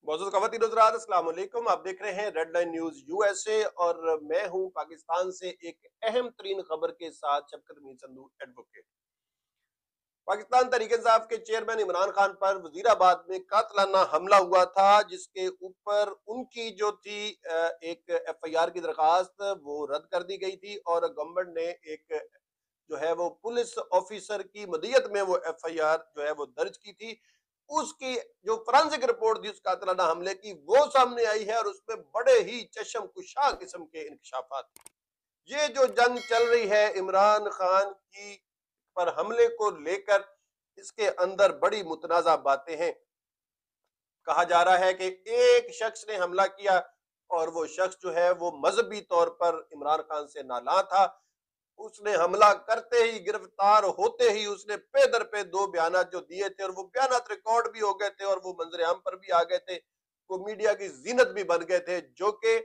मौजूद खवातीन हज़रात अस्सलाम वालेकुम। आप देख रहे हैं रेड लाइन न्यूज यूएसए और मैं हूं पाकिस्तान से एक अहम तरीन खबर के साथ शफकत मीर संधू एडवोकेट। पाकिस्तान तहरीक इंसाफ के चेयरमैन इमरान खान पर वजीराबाद में कातलाना हमला हुआ था, जिसके ऊपर उनकी जो थी एक एफआईआर की दरखास्त वो रद्द कर दी गई थी और गवर्नमेंट ने एक जो है वो पुलिस ऑफिसर की मदीयत में वो एफआईआर जो है वो दर्ज की थी। उसकी जो फोरेंसिक रिपोर्ट थी उस कातलाना हमले की वो सामने आई है और उसमें बड़े ही चशम कुशा किस्म के इंकशाफात। ये जो जंग चल रही है इमरान खान की पर हमले को लेकर, इसके अंदर बड़ी मुतनाज़ा बातें हैं। कहा जा रहा है कि एक शख्स ने हमला किया और वो शख्स जो है वो मजहबी तौर पर इमरान खान से नाला था। उसने हमला करते ही, गिरफ्तार होते ही उसने पे दर पे दो बयानात जो दिए थे और वो बयानात रिकॉर्ड भी हो गए थे और वो मंजर आम पर भी आ गए थे, वो मीडिया की जीनत भी बन गए थे, जो कि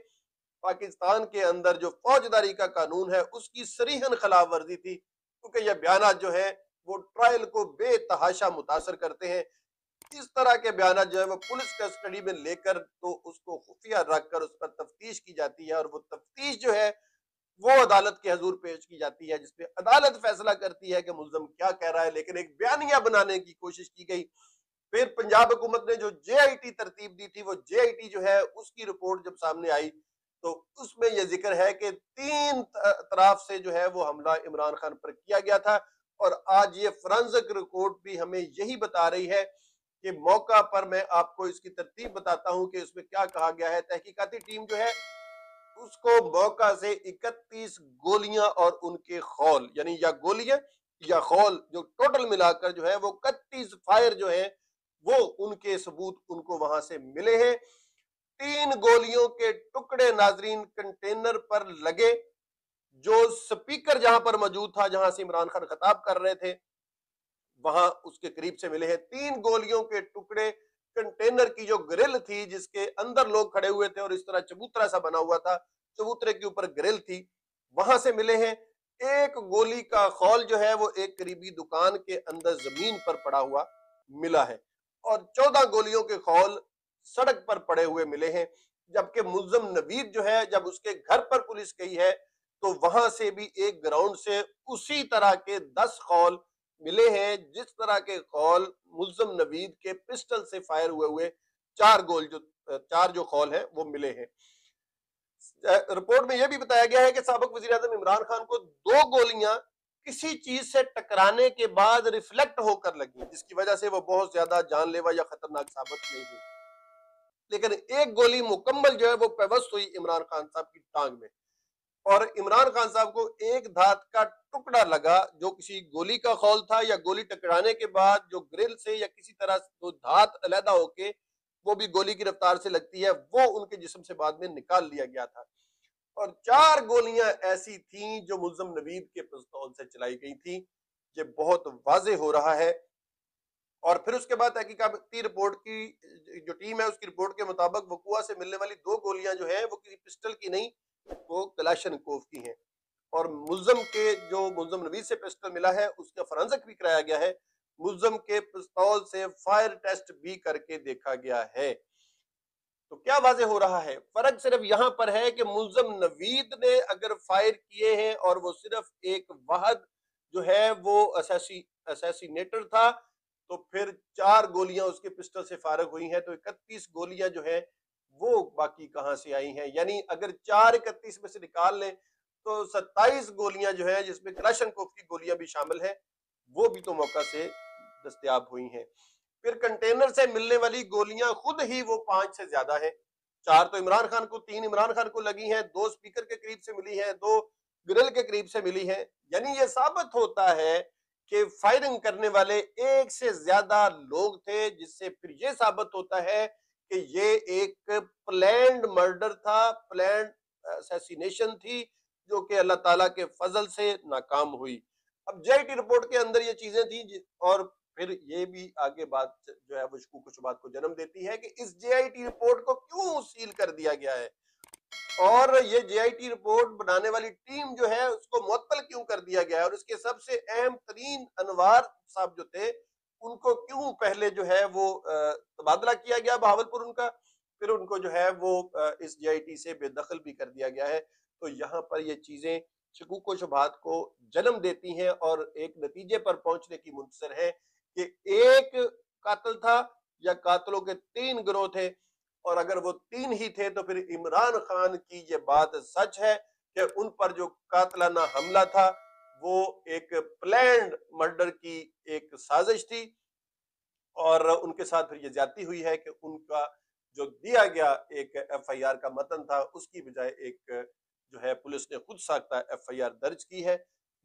पाकिस्तान के अंदर जो फौजदारी का कानून है उसकी सरीहन खिलाफ वर्जी थी, क्योंकि ये बयानात जो है वो ट्रायल को बेतहाशा मुतासर करते हैं। इस तरह के बयान जो है वो पुलिस कस्टडी में लेकर तो उसको खुफिया रखकर उस पर तफ्तीश की जाती है और वो तफ्तीश जो है वो अदालत के हजूर पेश की जाती है, जिसमें अदालत फैसला करती है कि मुल्जम क्या कह रहा है। लेकिन एक बयानिया बनाने की कोशिश की गई। फिर पंजाब हुकूमत ने जो जेआईटी तरतीब दी थी, वो जेआईटी जो है उसकी रिपोर्ट जब सामने आई तो उसमें यह जिक्र है कि तीन तरफ से जो है वो हमला इमरान खान पर किया गया था। और आज ये फोरेंसिक रिपोर्ट भी हमें यही बता रही है कि मौका पर मैं आपको इसकी तरतीब बताता हूं कि इसमें क्या कहा गया है। तहकीकाती टीम जो है उसको मौका से 31 गोलियां और उनके खौल, यानी या गोलियां या खौल, जो टोटल मिलाकर जो है वो 31 फायर जो है वो उनके सबूत उनको वहां से मिले हैं। तीन गोलियों के टुकड़े नाजरीन कंटेनर पर लगे, जो स्पीकर जहां पर मौजूद था, जहां से इमरान खान खिताब कर रहे थे, वहां उसके करीब से मिले हैं। तीन गोलियों के टुकड़े कंटेनर की जो ग्रिल थी जिसके अंदर लोग खड़े हुए थे और इस तरह चबूतरा सा बना हुआ था, चबूतरे के ऊपर ग्रिल थी, वहां से मिले हैं। एक गोली का खौल जो है वो एक करीबी दुकान के अंदर जमीन पर पड़ा हुआ मिला है और 14 गोलियों के खौल सड़क पर पड़े हुए मिले हैं। जबकि मुल्जम नवीद जो है, जब उसके घर पर पुलिस गई है तो वहां से भी एक ग्राउंड से उसी तरह के 10 खौल मिले हैं, जिस तरह के कॉल मुल्जम नवीद के पिस्टल से फायर हुए हुए चार जो कॉल हैं वो मिले हैं। रिपोर्ट में यह भी बताया गया है कि साबिक वजीर आजम इमरान खान को दो गोलियां किसी चीज से टकराने के बाद रिफ्लेक्ट होकर लगी, जिसकी वजह से वो बहुत ज्यादा जानलेवा या खतरनाक साबित नहीं हुई। लेकिन एक गोली मुकम्मल जो है वो पेवस्त हुई इमरान खान साहब की टांग में और इमरान खान साहब को एक धात का टुकड़ा लगा, जो किसी गोली का खौल था या गोली टकराने के बाद जो ग्रिल से या किसी तरह जो धात अलहदा होके वो भी गोली की रफ्तार से लगती है, वो उनके जिस्म से बाद में निकाल लिया गया था। और चार गोलियां ऐसी थीं जो मुल्जम नवीद के पिस्तौल से चलाई गई थी। ये बहुत वाजे हो रहा है। और फिर उसके बाद तहकीकाती रिपोर्ट की जो टीम है उसकी रिपोर्ट के मुताबिक वकुआ से मिलने वाली दो गोलियां जो है वो किसी पिस्टल की नहीं, वो कलाशनकोव की हैं। और मुल्जम के जो मुल्जम नवीद से पिस्टल मिला है उसका फोरेंसिक भी कराया गया है। मुल्जम के पिस्तौल से फायर टेस्ट भी करके देखा गया है। तो क्या वाजे हो रहा है, फर्क सिर्फ यहां पर है कि मुल्जम नवीद ने अगर फायर किए हैं और वो सिर्फ एक वाहद जो है वो असैसिनेटर था, तो फिर चार गोलियां उसके पिस्टल से फारग हुई हैं, तो 31 गोलियां जो है वो बाकी कहां से आई हैं। यानी अगर चार 31 में से निकाल लें तो 27 गोलियां जो है, जिसमें क्लाशनकोव की गोलियां भी शामिल है, वो भी तो मौका से दस्तयाब हुई हैं। फिर कंटेनर से मिलने वाली गोलियां खुद ही वो 5 से ज्यादा है। चार तो इमरान खान को, तीन इमरान खान को लगी हैं, दो स्पीकर के करीब से मिली है, दो ग्रिल के करीब से मिली है। यानी ये साबित होता है कि फायरिंग करने वाले एक से ज्यादा लोग थे, जिससे फिर ये साबित होता है कि ये एक प्लान्ड मर्डर था, प्लान्ड असैसिनेशन थी, जो कि अल्लाह ताला के फजल से नाकाम हुई। अब जेआईटी रिपोर्ट के अंदर ये चीजें थी और फिर ये भी आगे बात जो है वो शकूक शुबात को जन्म देती है कि इस जेआईटी रिपोर्ट को क्यों सील कर दिया गया है और ये जेआईटी रिपोर्ट बनाने वाली टीम जो है उसको मुअत्तल क्यों कर दिया गया है और इसके सबसे अहम तरीन अनवार साहब जो थे उनको क्यों पहले जो है वो तबादला किया गया बहावलपुर उनका, फिर उनको जो है वो इस JIT से बेदखल भी कर दिया गया है। तो यहाँ पर ये चीजें शकूक व शुबहात को जन्म देती हैं और एक नतीजे पर पहुंचने की मुंतजर है कि एक कातिल था या कातिलों के 3 गिरोह थे, और अगर वो 3 ही थे तो फिर इमरान खान की ये बात सच है कि उन पर जो कातलाना हमला था वो एक प्लान्ड मर्डर की एक साजिश थी, और उनके साथ फिर ये ज्यादती हुई है कि उनका जो दिया गया एक FIR का मतन था उसकी बजाय एक जो है पुलिस ने खुद साख्ता FIR दर्ज की है,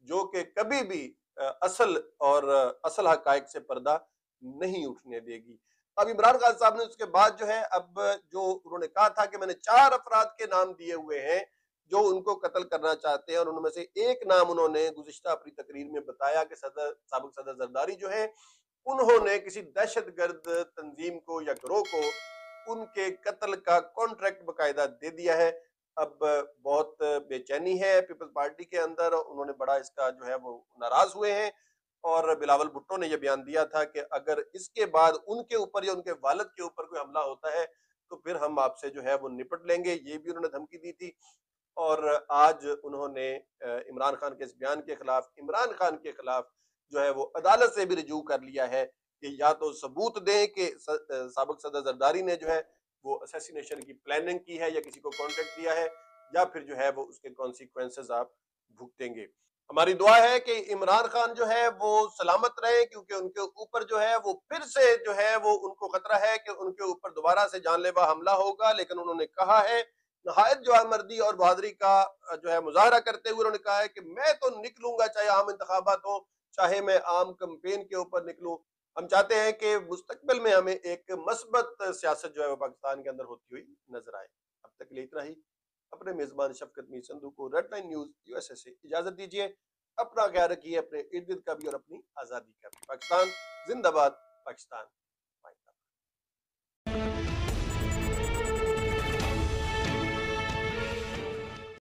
जो कि कभी भी असल और असल हकायक से पर्दा नहीं उठने देगी। अब इमरान खान साहब ने उसके बाद जो है, अब जो उन्होंने कहा था कि मैंने 4 अफराद के नाम दिए हुए हैं जो उनको कत्ल करना चाहते हैं, और उनमें से एक नाम उन्होंने गुज़िश्ता अपनी तकरीर में बताया कि साबिक सदर जरदारी जो है उन्होंने किसी दहशतगर्द तंजीम को या गिरोह को उनके कत्ल का कॉन्ट्रैक्ट बकायदा दे दिया है। अब बहुत बेचैनी है पीपल्स पार्टी के अंदर, उन्होंने बड़ा इसका जो है वो नाराज हुए हैं, और बिलावल भुट्टो ने यह बयान दिया था कि अगर इसके बाद उनके ऊपर या उनके वालिद के ऊपर कोई हमला होता है तो फिर हम आपसे जो है वो निपट लेंगे, ये भी उन्होंने धमकी दी थी। और आज उन्होंने इमरान खान के इस बयान के खिलाफ, इमरान खान के खिलाफ जो है वो अदालत से भी रिजू कर लिया है कि या तो सबूत दें कि साबिक सदर जरदारी ने जो है वो असैसिनेशन की प्लानिंग की है या किसी को कॉन्ट्रैक्ट दिया है, या फिर जो है वो उसके कॉन्सिक्वेंसेस आप भुगतेंगे। हमारी दुआ है कि इमरान खान जो है वो सलामत रहे, क्योंकि उनके ऊपर जो है वो फिर से जो है वो उनको खतरा है कि उनके ऊपर दोबारा से जानलेवा हमला होगा। लेकिन उन्होंने कहा है नहायत जवानमर्दी और बहादुरी का जो है मुजाहरा करते हुए उन्होंने कहा है कि मैं तो निकलूंगा चाहे आम इंतखाबात हो, चाहे मैं आम कैंपेन के ऊपर निकलूं। हम चाहते हैं कि मुस्तकबिल में हमें एक मस्बत सियासत जो है वो पाकिस्तान के अंदर होती हुई नजर आए। अब तक के लिए इतना ही। अपने मेजबान शफकत मीर संधू को रेड लाइन न्यूज USA से इजाजत दीजिए। अपना ख्याल रखिए, अपने इर्द गिर्द का भी और अपनी आजादी का भी। पाकिस्तान जिंदाबाद, पाकिस्तान।